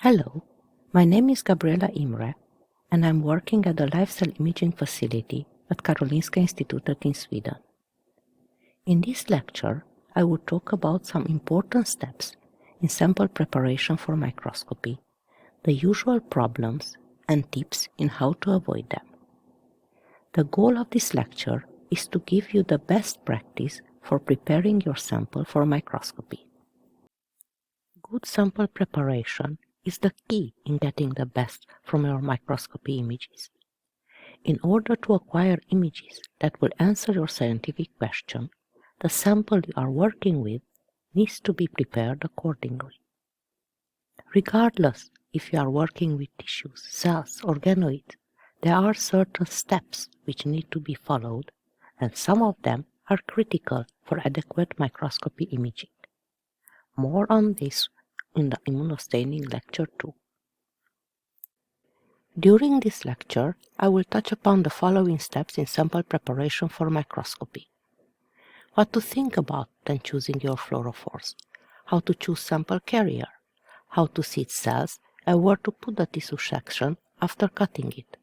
Hello, my name is Gabriela Imre, and I'm working at the live cell imaging facility at Karolinska Institutet in Sweden. In this lecture, I will talk about some important steps in sample preparation for microscopy, the usual problems, and tips in how to avoid them. The goal of this lecture is to give you the best practice for preparing your sample for microscopy. Good sample preparation is the key in getting the best from your microscopy images. In order to acquire images that will answer your scientific question, the sample you are working with needs to be prepared accordingly. Regardless if you are working with tissues, cells, or organoids, there are certain steps which need to be followed, and some of them are critical for adequate microscopy imaging. More on this in the immunostaining lecture 2. During this lecture, I will touch upon the following steps in sample preparation for microscopy. What to think about when choosing your fluorophores, how to choose sample carrier, how to seed cells and where to put the tissue section after cutting it,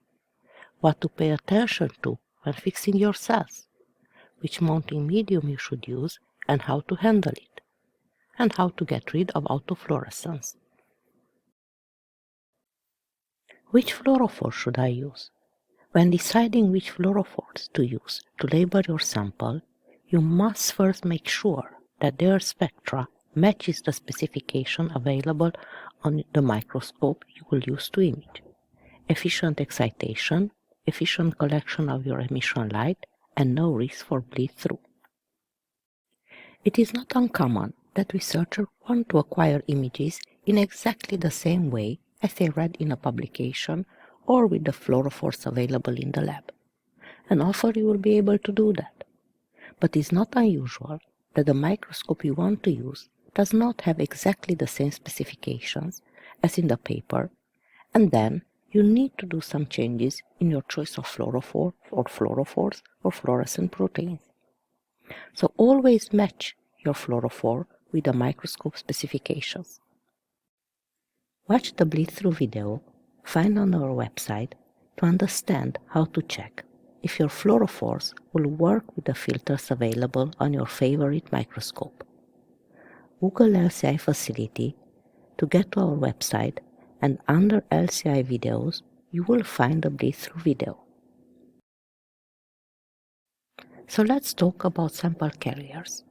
what to pay attention to when fixing your cells, which mounting medium you should use and how to handle it, and how to get rid of autofluorescence. Which fluorophore should I use? When deciding which fluorophores to use to label your sample, you must first make sure that their spectra matches the specification available on the microscope you will use to image. Efficient excitation, efficient collection of your emission light, and no risk for bleed-through. It is not uncommon that researchers want to acquire images in exactly the same way as they read in a publication or with the fluorophores available in the lab. And often you will be able to do that. But it is not unusual that the microscope you want to use does not have exactly the same specifications as in the paper, and then you need to do some changes in your choice of fluorophore or fluorophores or fluorescent proteins. So always match your fluorophore with the microscope specifications. Watch the bleed-through video found on our website to understand how to check if your fluorophores will work with the filters available on your favorite microscope. Google LCI facility to get to our website, and under LCI videos you will find the bleed-through video. So let's talk about sample carriers.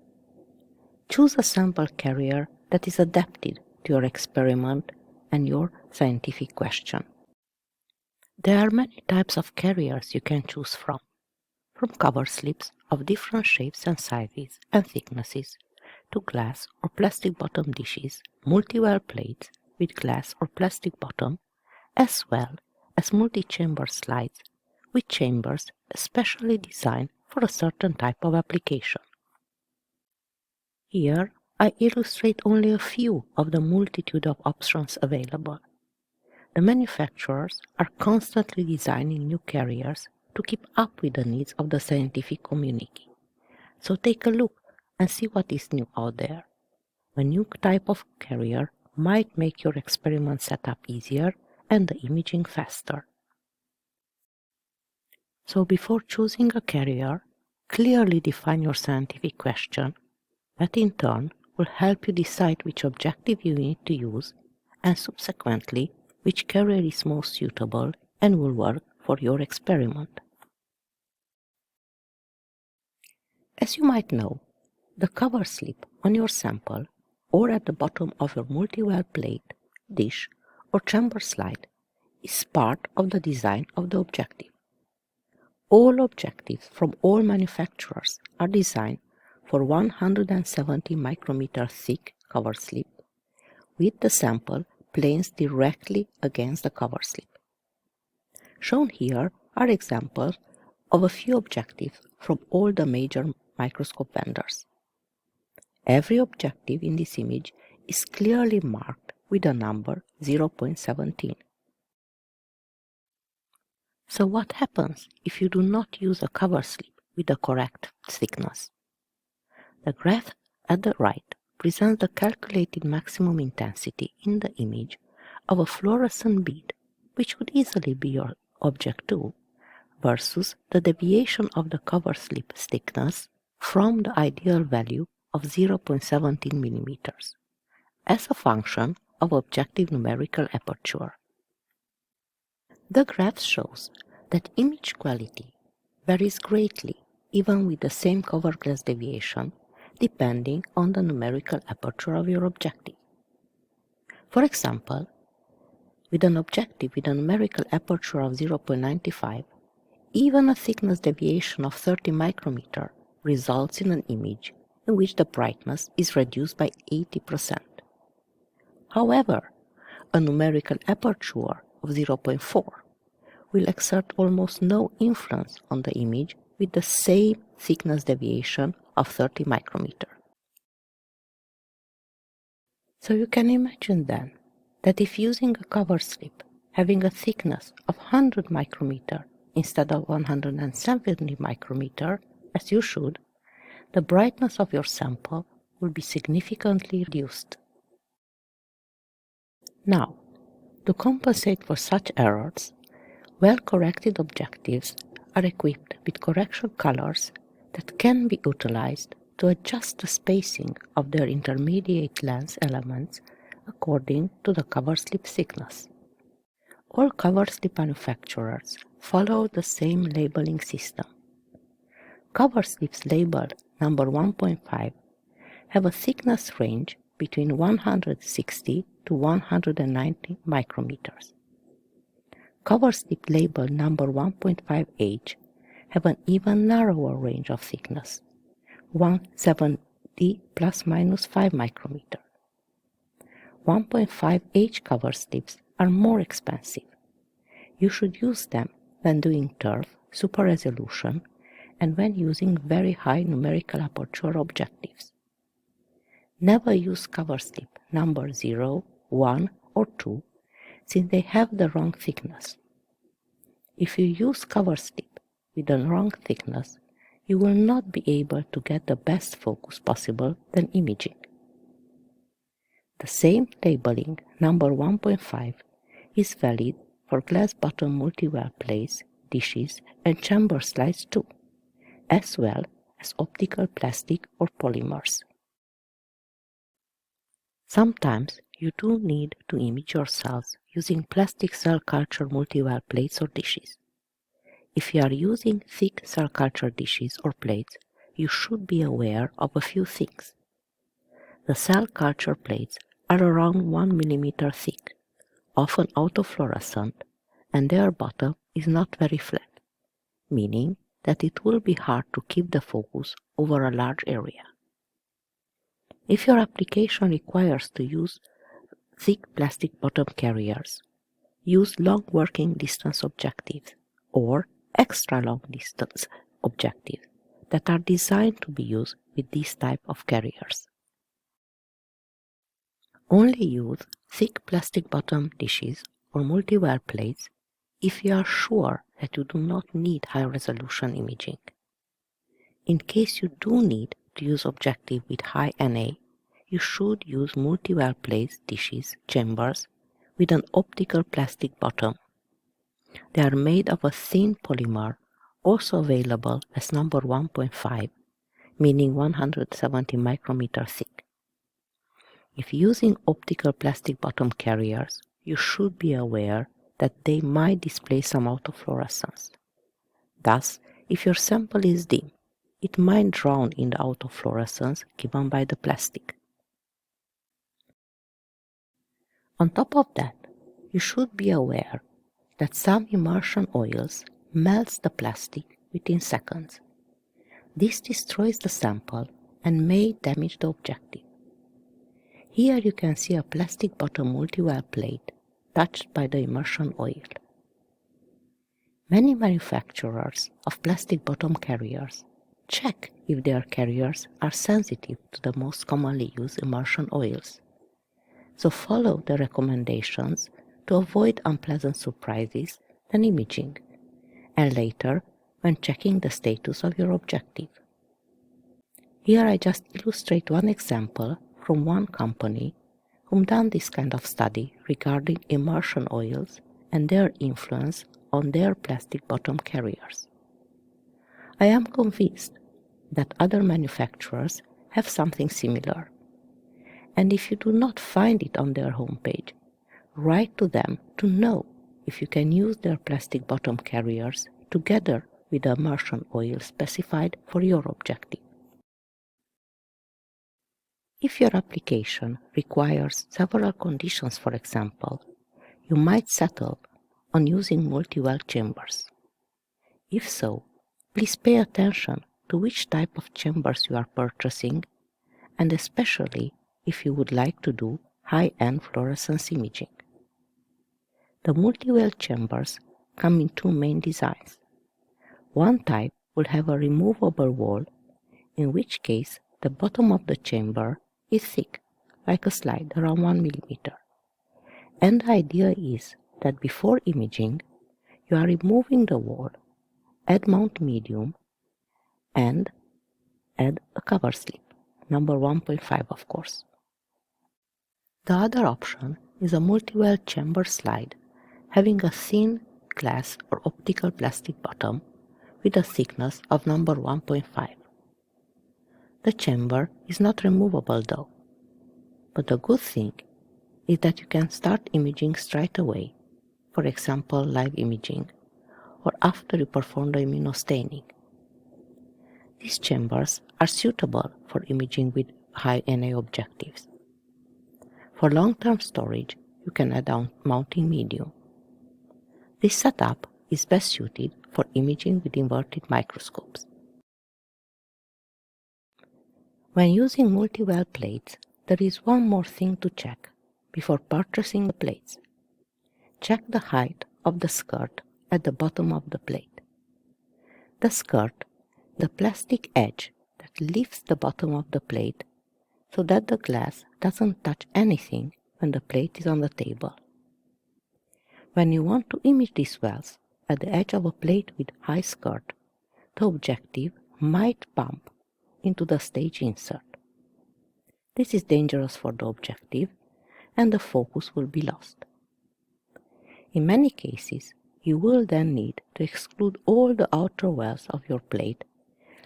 Choose a sample carrier that is adapted to your experiment and your scientific question. There are many types of carriers you can choose from coverslips of different shapes and sizes and thicknesses, to glass or plastic bottom dishes, multiwell plates with glass or plastic bottom, as well as multi-chamber slides with chambers especially designed for a certain type of application. Here I illustrate only a few of the multitude of options available. The manufacturers are constantly designing new carriers to keep up with the needs of the scientific community. So take a look and see what is new out there. A new type of carrier might make your experiment setup easier and the imaging faster. So before choosing a carrier, clearly define your scientific question. That in turn will help you decide which objective you need to use and subsequently which carrier is most suitable and will work for your experiment. As you might know, the cover slip on your sample or at the bottom of your multiwell plate, dish or chamber slide is part of the design of the objective. All objectives from all manufacturers are designed for 170 micrometer thick cover slip with the sample placed directly against the cover slip. Shown here are examples of a few objectives from all the major microscope vendors. Every objective in this image is clearly marked with the number 0.17. So what happens if you do not use a cover slip with the correct thickness? The graph at the right presents the calculated maximum intensity in the image of a fluorescent bead, which would easily be your object too, versus the deviation of the cover slip thickness from the ideal value of 0.17 millimeters as a function of objective numerical aperture. The graph shows that image quality varies greatly even with the same cover glass deviation depending on the numerical aperture of your objective. For example, with an objective with a numerical aperture of 0.95, even a thickness deviation of 30 micrometer results in an image in which the brightness is reduced by 80%. However, a numerical aperture of 0.4 will exert almost no influence on the image with the same thickness deviation of 30 micrometer. So you can imagine then that if using a cover slip having a thickness of 100 micrometer instead of 170 micrometer, as you should, the brightness of your sample will be significantly reduced. Now, to compensate for such errors, well-corrected objectives are equipped with correction colors that can be utilized to adjust the spacing of their intermediate lens elements according to the cover slip thickness. All cover slip manufacturers follow the same labeling system. Cover slips labeled number 1.5 have a thickness range between 160 to 190 micrometers. Cover slip labeled number 1.5H have an even narrower range of thickness, 170 plus minus 5 micrometer. 1.5H cover slips are more expensive. You should use them when doing turf, super resolution, and when using very high numerical aperture objectives. Never use cover slip number 0, 1, or 2 since they have the wrong thickness. If you use cover slip with the wrong thickness, you will not be able to get the best focus possible than imaging. The same labeling, number 1.5, is valid for glass bottom multiwell plates, dishes, and chamber slides too, as well as optical plastic or polymers. Sometimes you do need to image your cells using plastic cell culture multiwell plates or dishes. If you are using thick cell culture dishes or plates, you should be aware of a few things. The cell culture plates are around 1 millimeter thick, often autofluorescent, and their bottom is not very flat, meaning that it will be hard to keep the focus over a large area. If your application requires to use thick plastic bottom carriers, use long working distance objectives or extra long distance objectives that are designed to be used with this type of carriers. Only use thick plastic bottom dishes or multiwell plates if you are sure that you do not need high resolution imaging. In case you do need to use objective with high NA, you should use multiwell plates, dishes, chambers with an optical plastic bottom. They are made of a thin polymer, also available as number 1.5, meaning 170 micrometer thick. If using optical plastic bottom carriers, you should be aware that they might display some autofluorescence. Thus, if your sample is dim, it might drown in the autofluorescence given by the plastic. On top of that, you should be aware that some immersion oils melts the plastic within seconds. This destroys the sample and may damage the objective. Here you can see a plastic bottom multiwell plate touched by the immersion oil. Many manufacturers of plastic bottom carriers check if their carriers are sensitive to the most commonly used immersion oils. So follow the recommendations to avoid unpleasant surprises when imaging, and later when checking the status of your objective. Here I just illustrate one example from one company whom done this kind of study regarding immersion oils and their influence on their plastic bottom carriers. I am convinced that other manufacturers have something similar, and if you do not find it on their homepage, write to them to know if you can use their plastic bottom carriers together with the immersion oil specified for your objective. If your application requires several conditions, for example, you might settle on using multiwell chambers. If so, please pay attention to which type of chambers you are purchasing, and especially if you would like to do high-end fluorescence imaging. The multiwell chambers come in two main designs. One type will have a removable wall, in which case the bottom of the chamber is thick, like a slide around 1 mm. And the idea is that before imaging, you are removing the wall, add mount medium, and add a cover slip, number 1.5 of course. The other option is a multiwell chamber slide having a thin glass or optical plastic bottom with a thickness of number 1.5. The chamber is not removable though, but the good thing is that you can start imaging straight away, for example live imaging, or after you perform the immunostaining. These chambers are suitable for imaging with high NA objectives. For long-term storage, you can add on mounting medium. This setup is best suited for imaging with inverted microscopes. When using multiwell plates, there is one more thing to check before purchasing the plates. Check the height of the skirt at the bottom of the plate. The skirt, the plastic edge that lifts the bottom of the plate so that the glass doesn't touch anything when the plate is on the table. When you want to image these wells at the edge of a plate with high skirt, the objective might bump into the stage insert. This is dangerous for the objective and the focus will be lost. In many cases, you will then need to exclude all the outer wells of your plate,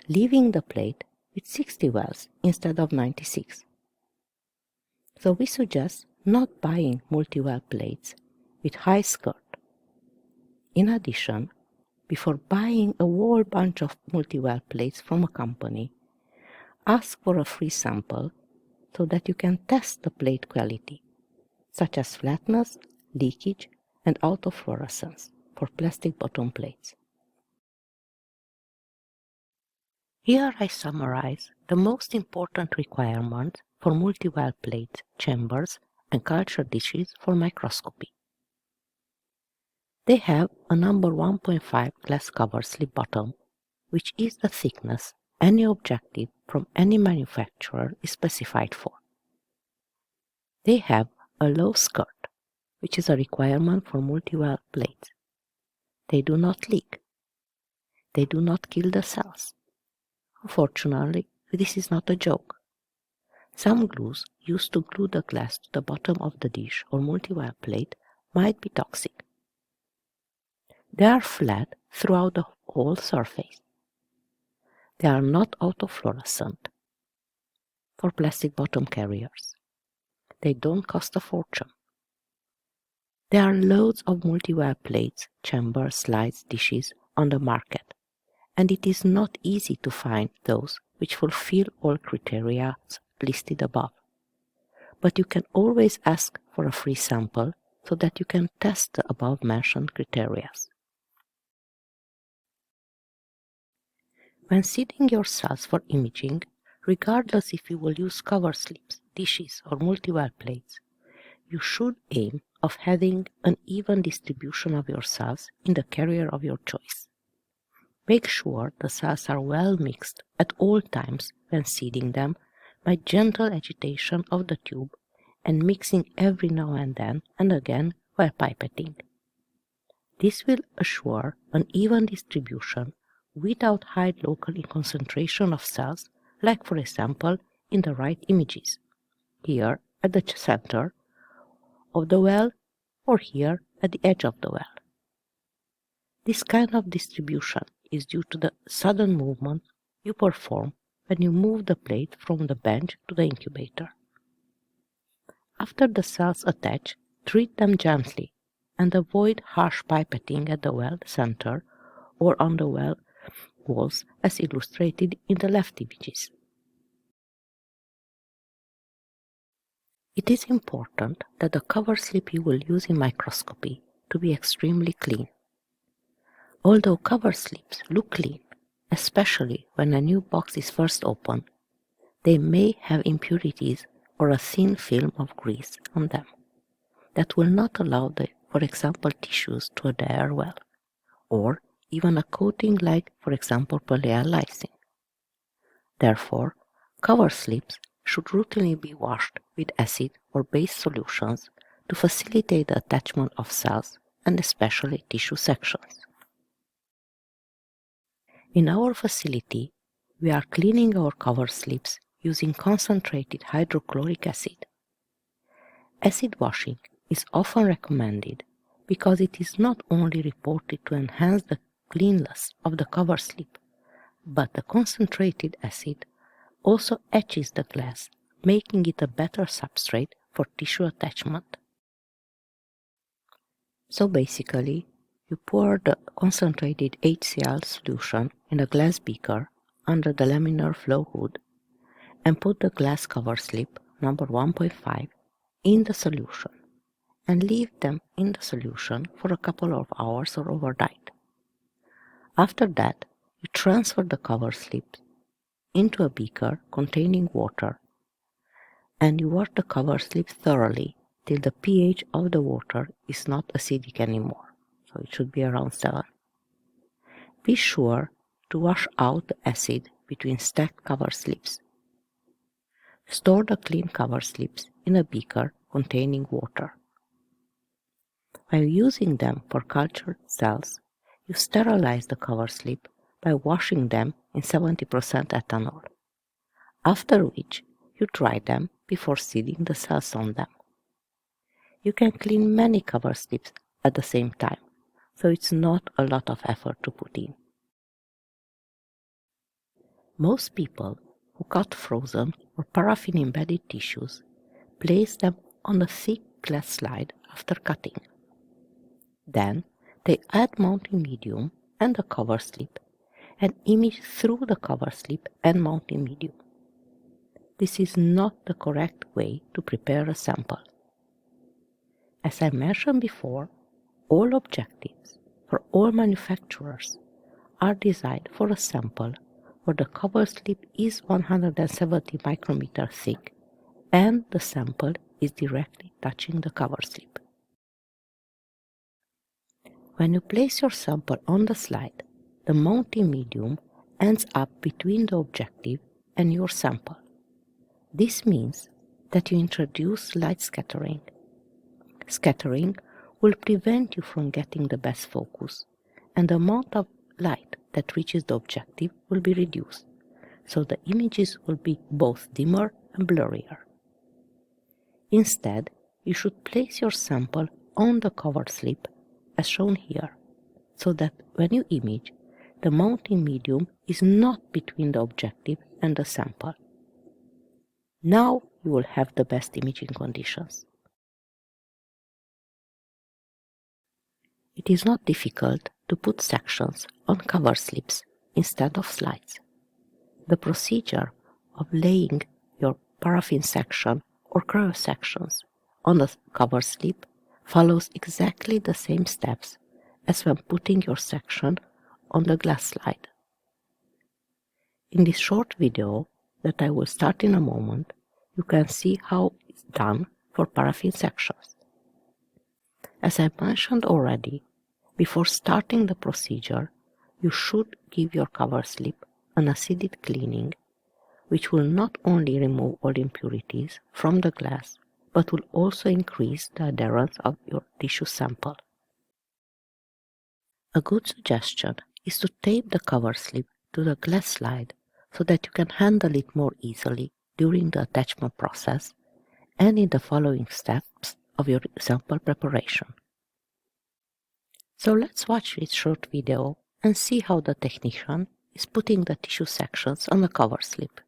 leaving the plate with 60 wells instead of 96. So we suggest not buying multi-well plates with high skirt. In addition, before buying a whole bunch of multi-well plates from a company, ask for a free sample so that you can test the plate quality, such as flatness, leakage, and autofluorescence for plastic bottom plates. Here I summarize the most important requirements for multi-well plates, chambers, and culture dishes for microscopy. They have a number 1.5 glass cover slip bottom, which is the thickness any objective from any manufacturer is specified for. They have a low skirt, which is a requirement for multi-well plates. They do not leak. They do not kill the cells. Unfortunately, this is not a joke. Some glues used to glue the glass to the bottom of the dish or multi-well plate might be toxic. They are flat throughout the whole surface. They are not autofluorescent for plastic bottom carriers. They don't cost a fortune. There are loads of multi-well plates, chambers, slides, dishes on the market, and it is not easy to find those which fulfill all criteria listed above. But you can always ask for a free sample so that you can test the above-mentioned criteria. When seeding your cells for imaging, regardless if you will use cover slips, dishes, or multi-well plates, you should aim of having an even distribution of your cells in the carrier of your choice. Make sure the cells are well mixed at all times when seeding them by gentle agitation of the tube and mixing every now and then and again while pipetting. This will assure an even distribution without high local concentration of cells, like for example in the right images. Here at the center of the well or here at the edge of the well. This kind of distribution is due to the sudden movement you perform when you move the plate from the bench to the incubator. After the cells attach, treat them gently and avoid harsh pipetting at the well center or on the well walls as illustrated in the left images. It is important that the cover slip you will use in microscopy to be extremely clean. Although cover slips look clean, especially when a new box is first opened, they may have impurities or a thin film of grease on them that will not allow the, for example, tissues to adhere well, or even a coating like, for example, polyalysine. Therefore, cover slips should routinely be washed with acid or base solutions to facilitate the attachment of cells and especially tissue sections. In our facility, we are cleaning our cover slips using concentrated hydrochloric acid. Acid washing is often recommended because it is not only reported to enhance the cleanliness of the cover slip, but the concentrated acid also etches the glass, making it a better substrate for tissue attachment. So basically, you pour the concentrated HCl solution in a glass beaker under the laminar flow hood and put the glass cover slip number 1.5 in the solution and leave them in the solution for a couple of hours or overnight. After that, you transfer the cover slip into a beaker containing water and you wash the cover slip thoroughly till the pH of the water is not acidic anymore, so it should be around 7. Be sure to wash out the acid between stacked cover slips. Store the clean cover slips in a beaker containing water. While using them for cultured cells, you sterilize the cover slip by washing them in 70% ethanol, after which you dry them before seeding the cells on them. You can clean many cover slips at the same time, so it's not a lot of effort to put in. Most people who cut frozen or paraffin-embedded tissues place them on a thick glass slide after cutting. Then they add mounting medium and the cover slip and image through the cover slip and mounting medium. This is not the correct way to prepare a sample. As I mentioned before, all objectives for all manufacturers are designed for a sample where the cover slip is 170 micrometer thick and the sample is directly touching the cover slip. When you place your sample on the slide, the mounting medium ends up between the objective and your sample. This means that you introduce light scattering. Scattering will prevent you from getting the best focus, and the amount of light that reaches the objective will be reduced, so the images will be both dimmer and blurrier. Instead, you should place your sample on the cover slip as shown here, so that when you image, the mounting medium is not between the objective and the sample. Now you will have the best imaging conditions. It is not difficult to put sections on cover slips instead of slides. The procedure of laying your paraffin section or cryo sections on the cover slip follows exactly the same steps as when putting your section on the glass slide. In this short video that I will start in a moment, you can see how it's done for paraffin sections. As I mentioned already, before starting the procedure, you should give your cover slip an acidic cleaning, which will not only remove all impurities from the glass, but will also increase the adherence of your tissue sample. A good suggestion is to tape the cover slip to the glass slide so that you can handle it more easily during the attachment process and in the following steps of your sample preparation. So let's watch this short video and see how the technician is putting the tissue sections on a cover slip.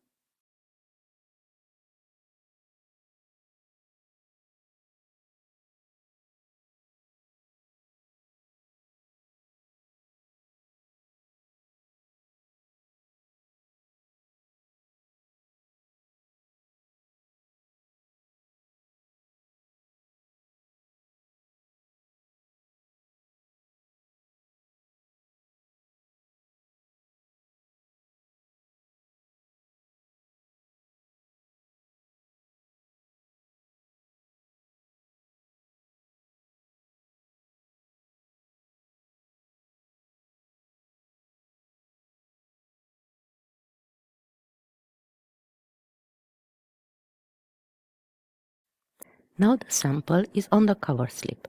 Now the sample is on the cover slip,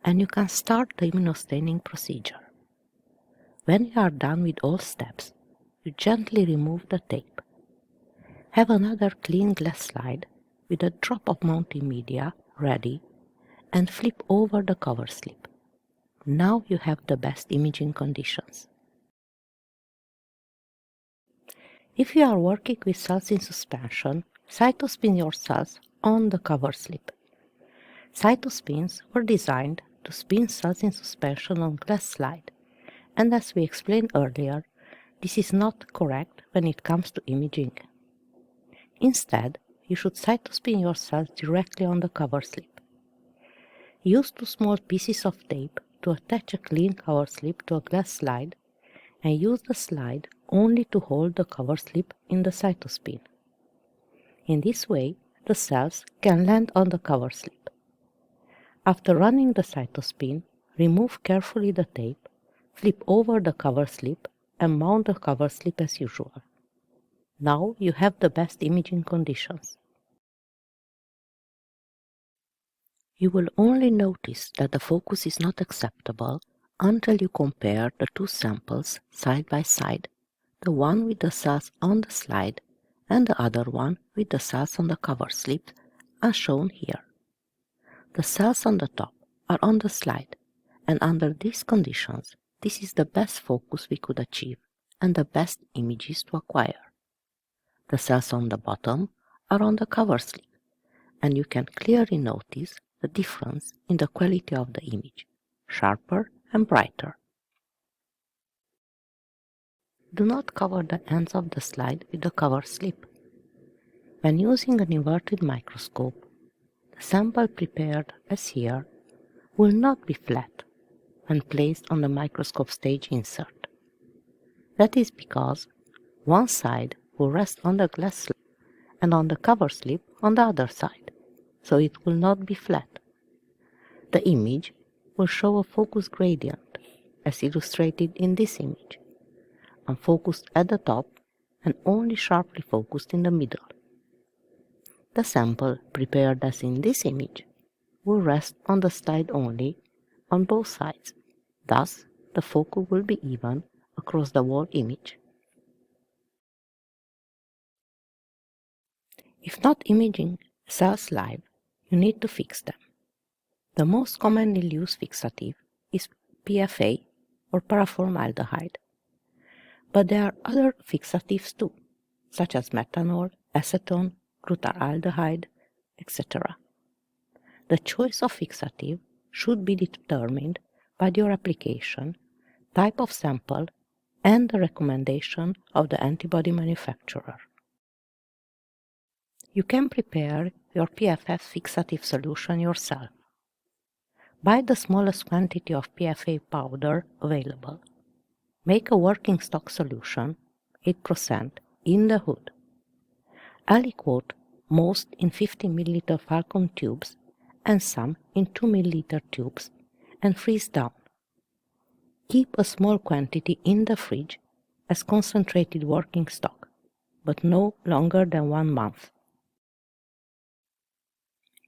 and you can start the immunostaining procedure. When you are done with all steps, you gently remove the tape. Have another clean glass slide with a drop of mounting media ready and flip over the cover slip. Now you have the best imaging conditions. If you are working with cells in suspension, cytospin your cells on the cover slip. Cytospins were designed to spin cells in suspension on glass slide, and as we explained earlier, this is not correct when it comes to imaging. Instead, you should cytospin your cells directly on the cover slip. Use 2 small pieces of tape to attach a clean cover slip to a glass slide, and use the slide only to hold the cover slip in the cytospin. In this way, the cells can land on the cover slip. After running the cytospin, remove carefully the tape, flip over the cover slip, and mount the cover slip as usual. Now you have the best imaging conditions. You will only notice that the focus is not acceptable until you compare the 2 samples side by side, the one with the cells on the slide and the other one with the cells on the cover slip, as shown here. The cells on the top are on the slide, and under these conditions, this is the best focus we could achieve and the best images to acquire. The cells on the bottom are on the cover slip, and you can clearly notice the difference in the quality of the image, sharper and brighter. Do not cover the ends of the slide with the cover slip. When using an inverted microscope, the sample prepared as here will not be flat when placed on the microscope stage insert. That is because one side will rest on the glass slip and on the cover slip on the other side, so it will not be flat. The image will show a focus gradient, as illustrated in this image, unfocused at the top and only sharply focused in the middle. The sample prepared as in this image will rest on the slide only on both sides. Thus, the focus will be even across the whole image. If not imaging cells live, you need to fix them. The most commonly used fixative is PFA or paraformaldehyde. But there are other fixatives too, such as methanol, acetone, glutaraldehyde, etc. The choice of fixative should be determined by your application, type of sample, and the recommendation of the antibody manufacturer. You can prepare your PFF fixative solution yourself. Buy the smallest quantity of PFA powder available. Make a working stock solution, 8%, in the hood. Aliquot most in 50 ml vacuum tubes and some in 2 ml tubes and freeze down. Keep a small quantity in the fridge as concentrated working stock, but no longer than 1 month.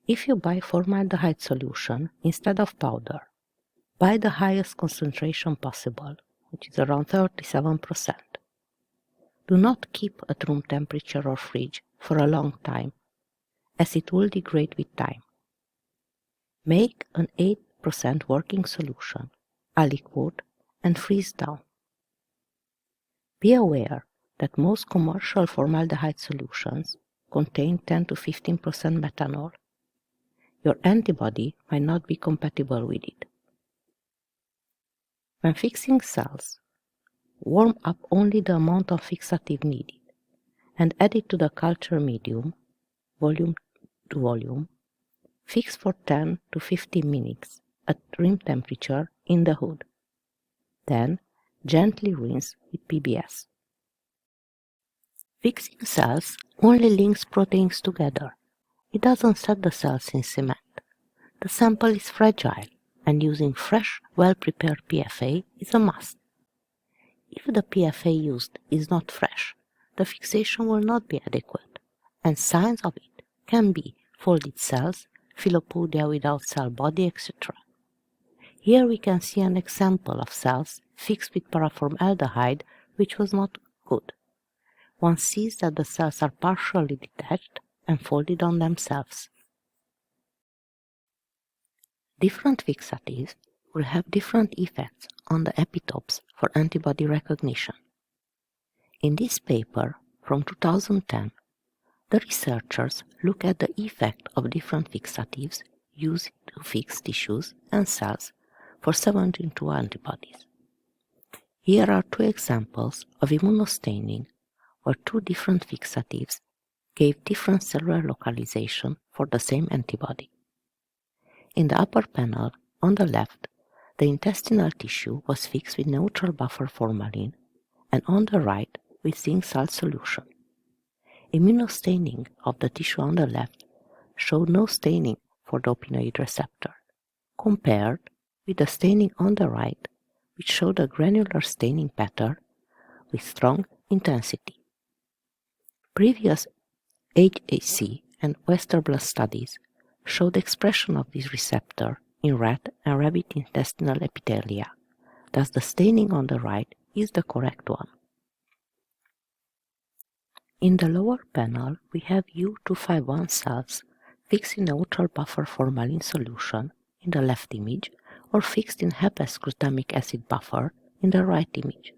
If you buy formaldehyde solution instead of powder, buy the highest concentration possible, which is around 37%. Do not keep at room temperature or fridge for a long time, as it will degrade with time. Make an 8% working solution, aliquot, and freeze down. Be aware that most commercial formaldehyde solutions contain 10 to 15% methanol. Your antibody might not be compatible with it. When fixing cells, warm up only the amount of fixative needed and add it to the culture medium, volume to volume. Fix for 10 to 15 minutes at room temperature in the hood. Then gently rinse with PBS. Fixing cells only links proteins together. It doesn't set the cells in cement. The sample is fragile, and using fresh, well-prepared PFA is a must. If the PFA used is not fresh, the fixation will not be adequate, and signs of it can be folded cells, philopodia without cell body, etc. Here we can see an example of cells fixed with paraformaldehyde, which was not good. One sees that the cells are partially detached and folded on themselves. Different fixatives will have different effects on the epitopes for antibody recognition. In this paper from 2010, the researchers look at the effect of different fixatives used to fix tissues and cells for 17-2 antibodies. Here are two examples of immunostaining where two different fixatives gave different cellular localization for the same antibody. In the upper panel, on the left, the intestinal tissue was fixed with neutral buffer formalin, and on the right with zinc salt solution. Immunostaining of the tissue on the left showed no staining for the opioid receptor, compared with the staining on the right, which showed a granular staining pattern with strong intensity. Previous HAC and Western blot studies showed expression of this receptor in rat and rabbit intestinal epithelia. Thus the staining on the right is the correct one. In the lower panel, we have U251 cells fixed in neutral buffer formalin solution in the left image, or fixed in HEPAS glutamic acid buffer in the right image.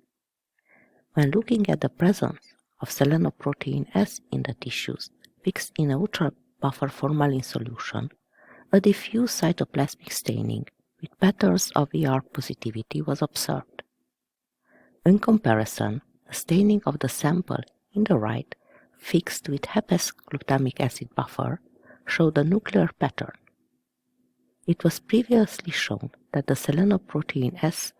When looking at the presence of selenoprotein S in the tissues fixed in neutral buffer formalin solution, a diffuse cytoplasmic staining with patterns of ER positivity was observed. In comparison, the staining of the sample in the right, fixed with HEPAS glutamic acid buffer, showed a nuclear pattern. It was previously shown that the selenoprotein S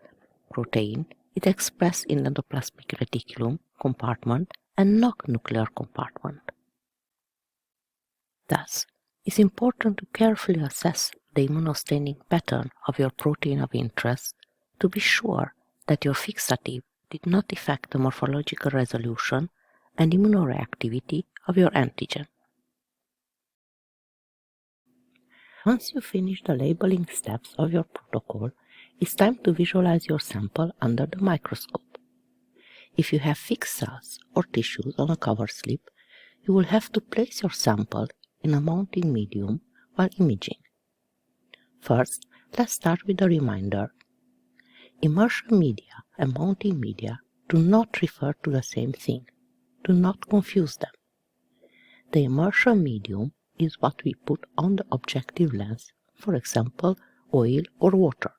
protein is expressed in the endoplasmic reticulum compartment and not nuclear compartment. Thus, it's important to carefully assess the immunostaining pattern of your protein of interest to be sure that your fixative did not affect the morphological resolution and immunoreactivity of your antigen. Once you finish the labeling steps of your protocol, it's time to visualize your sample under the microscope. If you have fixed cells or tissues on a cover slip, you will have to place your sample in a mounting medium while imaging. First, let's start with a reminder. Immersion media and mounting media do not refer to the same thing. Do not confuse them. The immersion medium is what we put on the objective lens, for example, oil or water.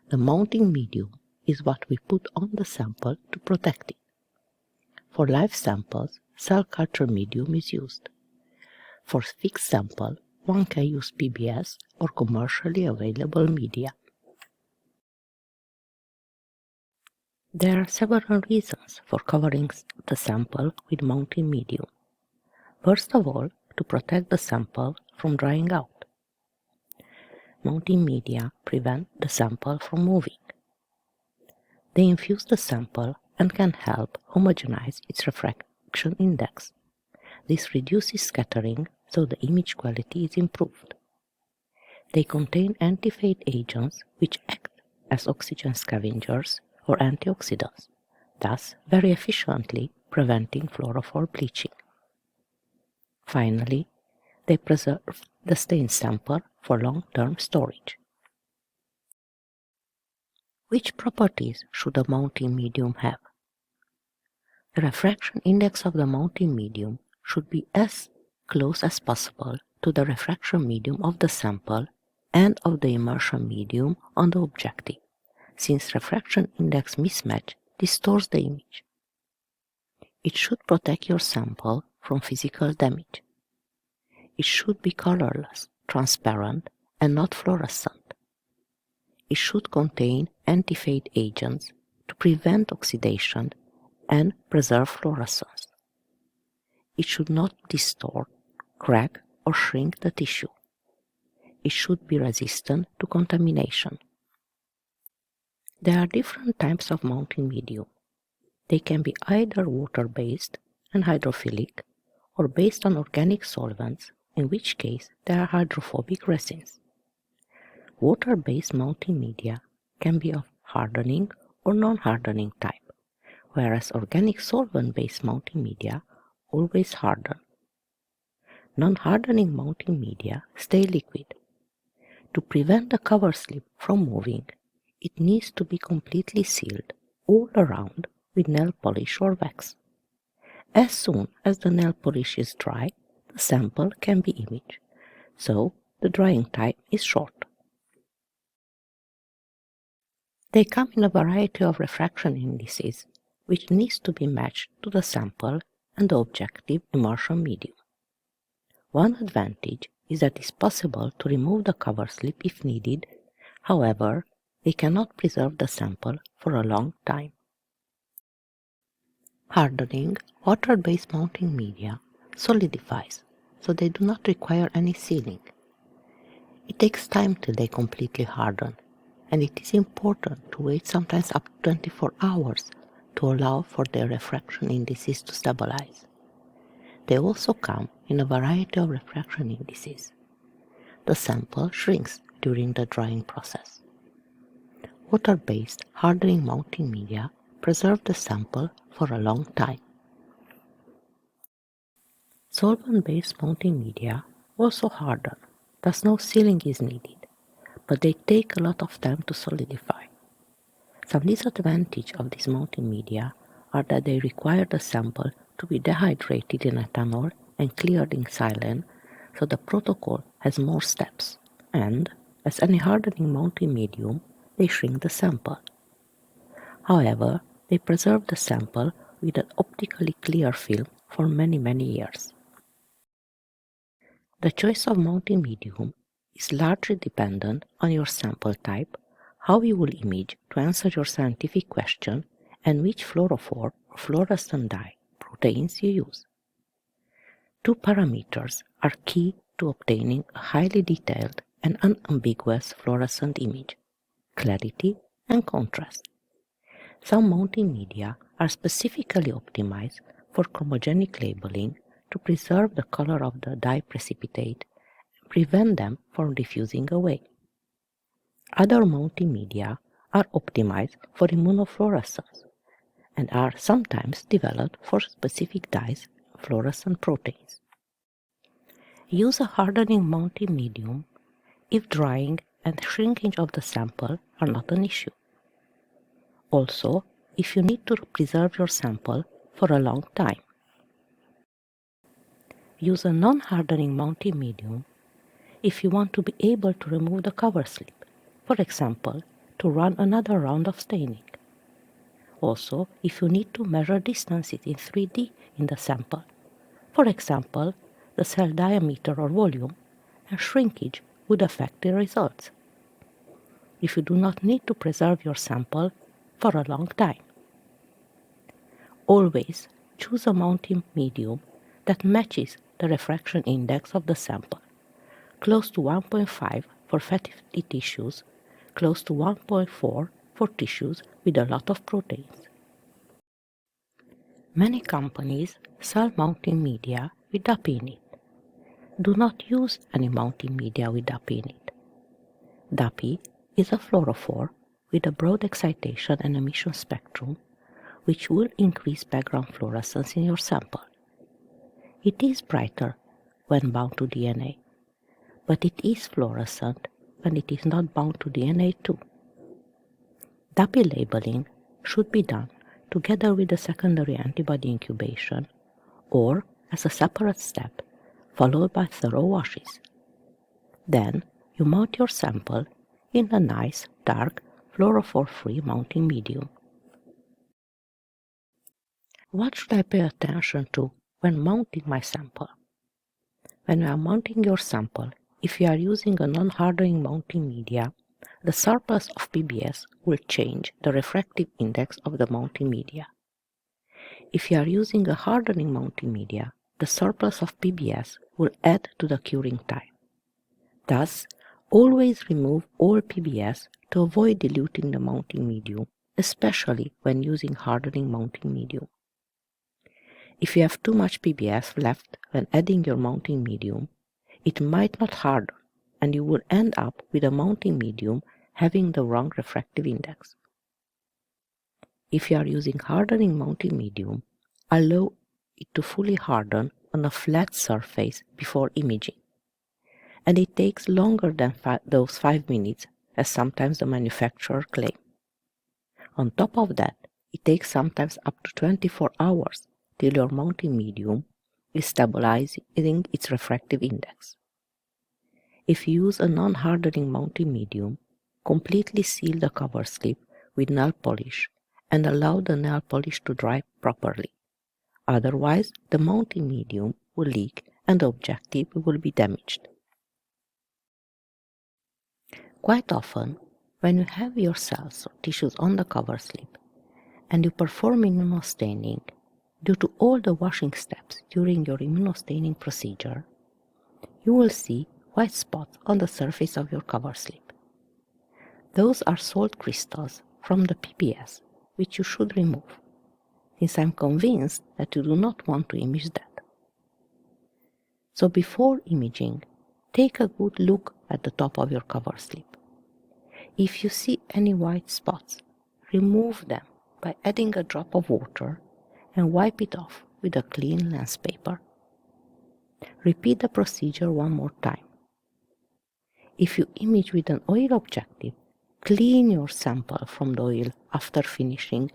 The mounting medium is what we put on the sample to protect it. For live samples, cell culture medium is used. For fixed sample, one can use PBS or commercially available media. There are several reasons for covering the sample with mounting medium. First of all, to protect the sample from drying out. Mounting media prevent the sample from moving. They infuse the sample and can help homogenize its refraction index. This reduces scattering, so the image quality is improved. They contain anti-fade agents which act as oxygen scavengers or antioxidants, thus very efficiently preventing fluorophore bleaching. Finally, they preserve the stain sample for long-term storage. Which properties should a mounting medium have? The refraction index of the mounting medium should be as close as possible to the refraction medium of the sample and of the immersion medium on the objective, since refraction index mismatch distorts the image. It should protect your sample from physical damage. It should be colorless, transparent, and not fluorescent. It should contain anti-fade agents to prevent oxidation and preserve fluorescence. It should not distort, crack, or shrink the tissue. It should be resistant to contamination. There are different types of mounting medium. They can be either water-based and hydrophilic, or based on organic solvents, in which case they are hydrophobic resins. Water-based mounting media can be of hardening or non-hardening type, whereas organic solvent-based mounting media always harden. Non-hardening mounting media stay liquid. To prevent the cover slip from moving, it needs to be completely sealed all around with nail polish or wax. As soon as the nail polish is dry, the sample can be imaged, so the drying time is short. They come in a variety of refraction indices, which needs to be matched to the sample and the objective immersion medium. One advantage is that it is possible to remove the cover slip if needed, however, they cannot preserve the sample for a long time. Hardening water-based mounting media solidifies, so they do not require any sealing. It takes time till they completely harden, and it is important to wait sometimes up to 24 hours to allow for their refraction indices to stabilize. They also come in a variety of refraction indices. The sample shrinks during the drying process. Water-based hardening mounting media preserve the sample for a long time. Solvent-based mounting media also harden, thus no sealing is needed, but they take a lot of time to solidify. Some disadvantages of these mounting media are that they require the sample to be dehydrated in ethanol and cleared in xylene, so the protocol has more steps, and, as any hardening mounting medium, they shrink the sample. However, they preserve the sample with an optically clear film for many years. The choice of mounting medium is largely dependent on your sample type, how you will image to answer your scientific question, and which fluorophore or fluorescent dye proteins you use. Two parameters are key to obtaining a highly detailed and unambiguous fluorescent image: clarity and contrast. Some mounting media are specifically optimized for chromogenic labeling to preserve the color of the dye precipitate and prevent them from diffusing away. Other mounting media are optimized for immunofluorescence and are sometimes developed for specific dyes and fluorescent proteins. Use a hardening mounting medium if drying and shrinkage of the sample are not an issue. Also, if you need to preserve your sample for a long time. Use a non-hardening mounting medium if you want to be able to remove the cover slip, for example, to run another round of staining. Also, if you need to measure distances in 3D in the sample, for example, the cell diameter or volume, and shrinkage would affect the results. If you do not need to preserve your sample for a long time. Always choose a mounting medium that matches the refraction index of the sample, close to 1.5 for fatty tissues, close to 1.4 for tissues with a lot of proteins. Many companies sell mounting media with DAP in it. Do not use any mounting media with DAP in it. DAP is a fluorophore with a broad excitation and emission spectrum, which will increase background fluorescence in your sample. It is brighter when bound to DNA, but it is fluorescent when it is not bound to DNA too. Double labeling should be done together with the secondary antibody incubation or as a separate step, followed by thorough washes. Then you mount your sample in a nice, dark, fluorophore-free mounting medium. What should I pay attention to when mounting my sample? When you are mounting your sample, if you are using a non-hardening mounting media, the surplus of PBS will change the refractive index of the mounting media. If you are using a hardening mounting media, the surplus of PBS will add to the curing time. Thus, always remove all PBS to avoid diluting the mounting medium, especially when using hardening mounting medium. If you have too much PBS left when adding your mounting medium, it might not harden, and you will end up with a mounting medium having the wrong refractive index. If you are using hardening mounting medium, allow it to fully harden on a flat surface before imaging. And it takes longer than those 5 minutes, as sometimes the manufacturer claims. On top of that, it takes sometimes up to 24 hours till your mounting medium is stabilizing its refractive index. If you use a non-hardening mounting medium, completely seal the cover slip with nail polish and allow the nail polish to dry properly. Otherwise, the mounting medium will leak and the objective will be damaged. Quite often, when you have your cells or tissues on the cover slip and you perform immunostaining, due to all the washing steps during your immunostaining procedure, you will see white spots on the surface of your cover slip. Those are salt crystals from the PBS, which you should remove, since I'm convinced that you do not want to image that. So before imaging, take a good look at the top of your cover slip. If you see any white spots, remove them by adding a drop of water and wipe it off with a clean lens paper. Repeat the procedure one more time. If you image with an oil objective, clean your sample from the oil after finishing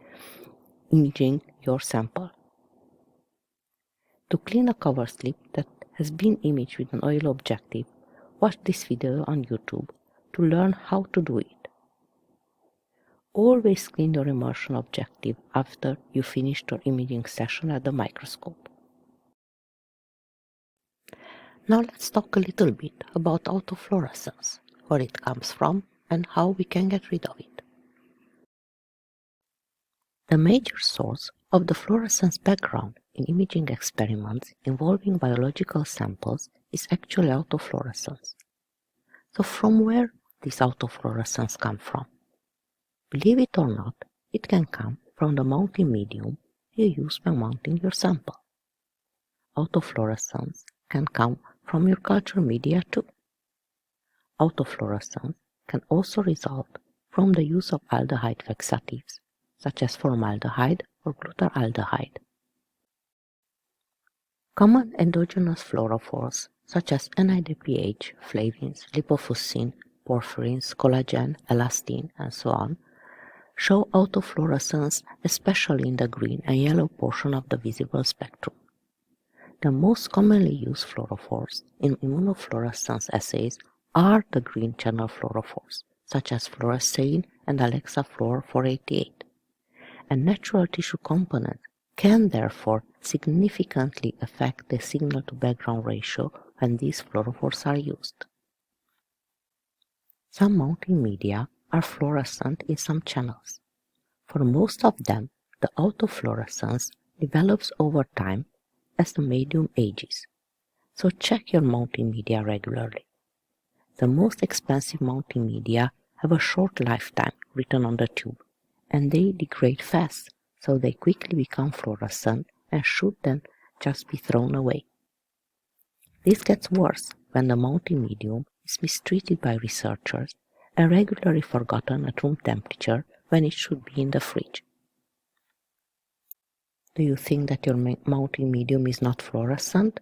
imaging your sample. To clean a cover slip that has been imaged with an oil objective, watch this video on YouTube to learn how to do it. Always clean your immersion objective after you finished your imaging session at the microscope. Now let's talk a little bit about autofluorescence, where it comes from and how we can get rid of it. The major source of the fluorescence background in imaging experiments involving biological samples is actually autofluorescence. So from where does autofluorescence come from? Believe it or not, it can come from the mounting medium you use when mounting your sample. Autofluorescence can come from your culture media too. Autofluorescence can also result from the use of aldehyde fixatives, such as formaldehyde or glutaraldehyde. Common endogenous fluorophores, such as NADPH, flavins, lipofuscin, porphyrins, collagen, elastin, and so on, show autofluorescence especially in the green and yellow portion of the visible spectrum. The most commonly used fluorophores in immunofluorescence assays are the green channel fluorophores, such as fluorescein and Alexa-Fluor 488, and natural tissue components can therefore significantly affect the signal-to-background ratio when these fluorophores are used. Some mounting media are fluorescent in some channels. For most of them, the autofluorescence develops over time as the medium ages, so check your mounting media regularly. The most expensive mounting media have a short lifetime written on the tube, and they degrade fast, so they quickly become fluorescent and should then just be thrown away. This gets worse when the mounting medium is mistreated by researchers and regularly forgotten at room temperature when it should be in the fridge. Do you think that your mounting medium is not fluorescent?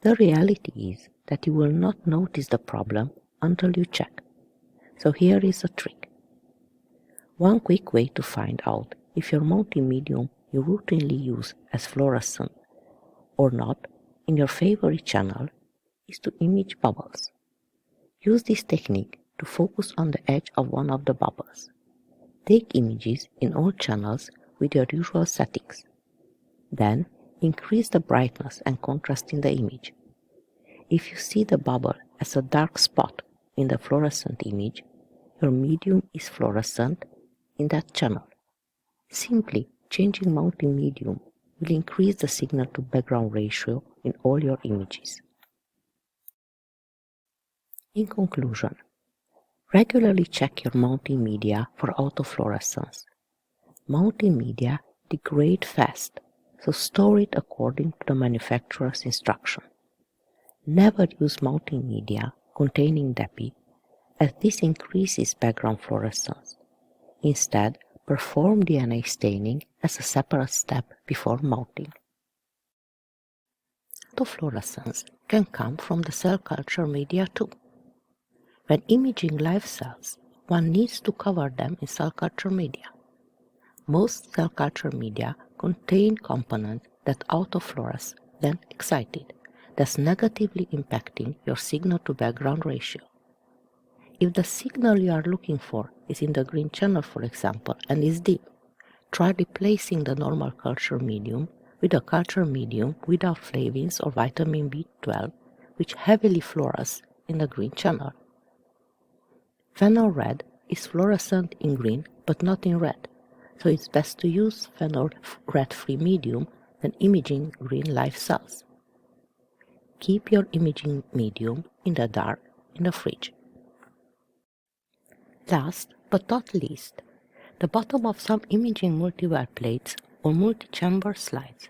The reality is that you will not notice the problem until you check. So here is a trick. One quick way to find out if your multimedium you routinely use as fluorescent or not in your favorite channel is to image bubbles. Use this technique to focus on the edge of one of the bubbles. Take images in all channels with your usual settings. Then increase the brightness and contrast in the image. If you see the bubble as a dark spot in the fluorescent image, your medium is fluorescent in that channel. Simply changing multimedium will increase the signal to background ratio in all your images. In conclusion, regularly check your multimedia for autofluorescence. Multimedia degrade fast, so store it according to the manufacturer's instruction. Never use multimedia containing DEPI, as this increases background fluorescence. Instead, perform DNA staining as a separate step before mounting. Autofluorescence can come from the cell culture media too. When imaging live cells, one needs to cover them in cell culture media. Most cell culture media contain components that autofluoresce when excited, thus negatively impacting your signal to background ratio. If the signal you are looking for is in the green channel, for example, and is dim, try replacing the normal culture medium with a culture medium without flavins or vitamin B12, which heavily fluoresce in the green channel. Phenol red is fluorescent in green but not in red, so it's best to use phenol red-free medium when imaging green live cells. Keep your imaging medium in the dark in the fridge. Last but not least, the bottom of some imaging multiwell plates or multi-chamber slides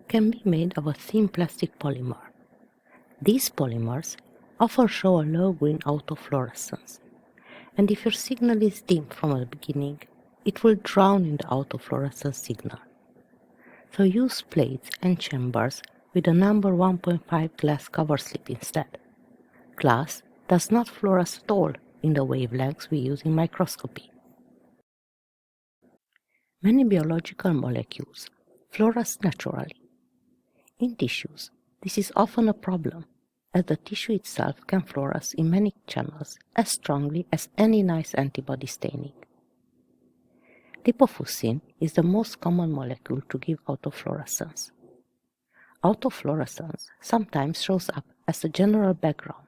can be made of a thin plastic polymer. These polymers often show a low green autofluorescence, and if your signal is dim from the beginning, it will drown in the autofluorescence signal. So use plates and chambers with a number 1.5 glass coverslip instead. Glass does not fluoresce at all in the wavelengths we use in microscopy. Many biological molecules fluoresce naturally. In tissues, this is often a problem, as the tissue itself can fluoresce in many channels as strongly as any nice antibody staining. Lipofuscin is the most common molecule to give autofluorescence. Autofluorescence sometimes shows up as a general background,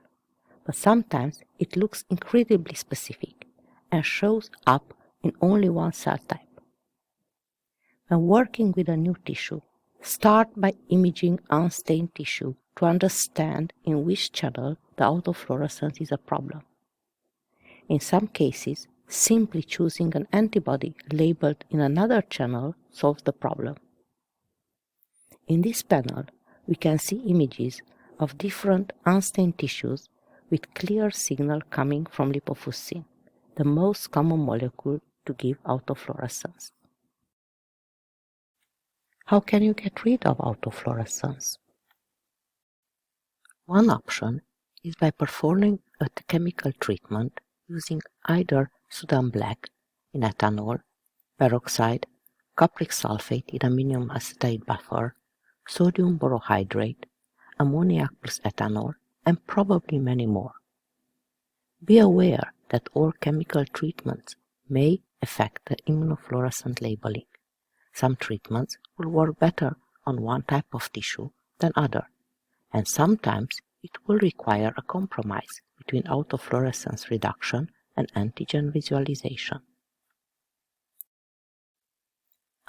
but sometimes it looks incredibly specific and shows up in only one cell type. When working with a new tissue, start by imaging unstained tissue to understand in which channel the autofluorescence is a problem. In some cases, simply choosing an antibody labeled in another channel solves the problem. In this panel, we can see images of different unstained tissues with clear signal coming from lipofuscin, the most common molecule to give autofluorescence. How can you get rid of autofluorescence? One option is by performing a chemical treatment using either Sudan black in ethanol, peroxide, cupric sulfate in ammonium acetate buffer, sodium borohydrate, ammoniac plus ethanol, and probably many more. Be aware that all chemical treatments may affect the immunofluorescent labeling. Some treatments will work better on one type of tissue than other, and sometimes it will require a compromise between autofluorescence reduction and antigen visualization.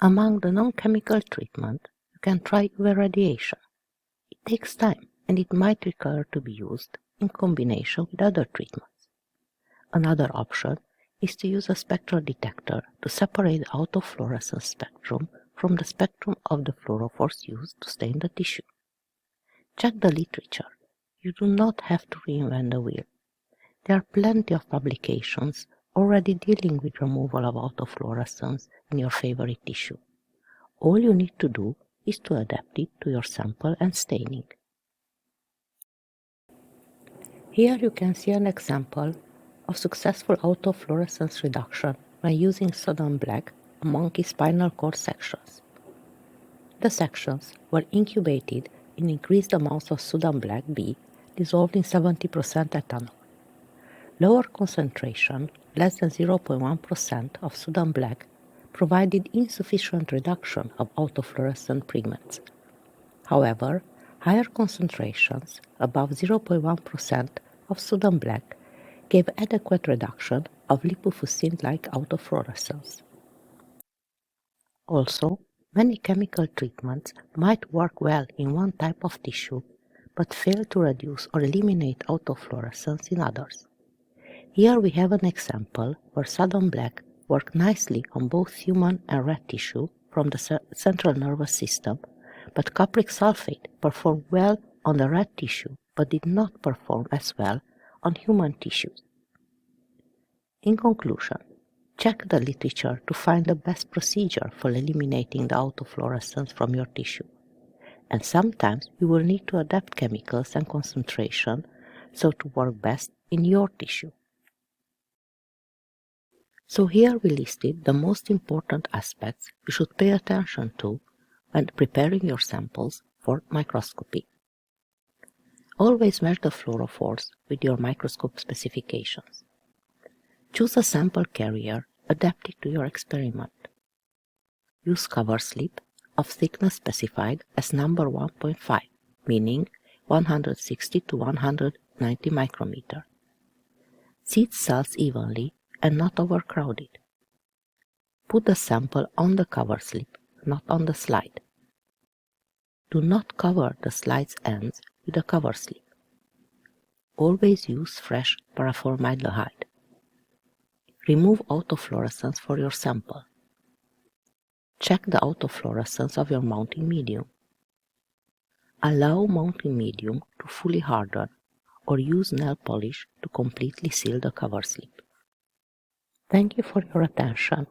Among the non-chemical treatment, you can try UV radiation. It takes time and it might require to be used in combination with other treatments. Another option is to use a spectral detector to separate the autofluorescence spectrum from the spectrum of the fluorophores used to stain the tissue. Check the literature. You do not have to reinvent the wheel. There are plenty of publications already dealing with removal of autofluorescence in your favorite tissue. All you need to do is to adapt it to your sample and staining. Here you can see an example of successful autofluorescence reduction by using sodium black on monkey spinal cord sections. The sections were incubated in increased amounts of sodium black B dissolved in 70% ethanol. Lower concentration, less than 0.1% of sodium black, provided insufficient reduction of autofluorescent pigments. However, higher concentrations, above 0.1% of sodium black, gave adequate reduction of lipofuscin-like autofluorescence. Also, many chemical treatments might work well in one type of tissue, but fail to reduce or eliminate autofluorescence in others. Here we have an example where sodium black worked nicely on both human and rat tissue from the central nervous system, but cupric sulfate performed well on the rat tissue but did not perform as well on human tissues. In conclusion, check the literature to find the best procedure for eliminating the autofluorescence from your tissue. And sometimes you will need to adapt chemicals and concentration so to work best in your tissue. So here we listed the most important aspects you should pay attention to when preparing your samples for microscopy. Always match the fluorophores with your microscope specifications. Choose a sample carrier adapted to your experiment. Use coverslip of thickness specified as number 1.5, meaning 160 to 190 micrometer. Seat cells evenly and not overcrowded. Put the sample on the coverslip, not on the slide. Do not cover the slide's ends with a coverslip. Always use fresh paraformaldehyde. Remove autofluorescence for your sample. Check the autofluorescence of your mounting medium. Allow mounting medium to fully harden or use nail polish to completely seal the coverslip. Thank you for your attention.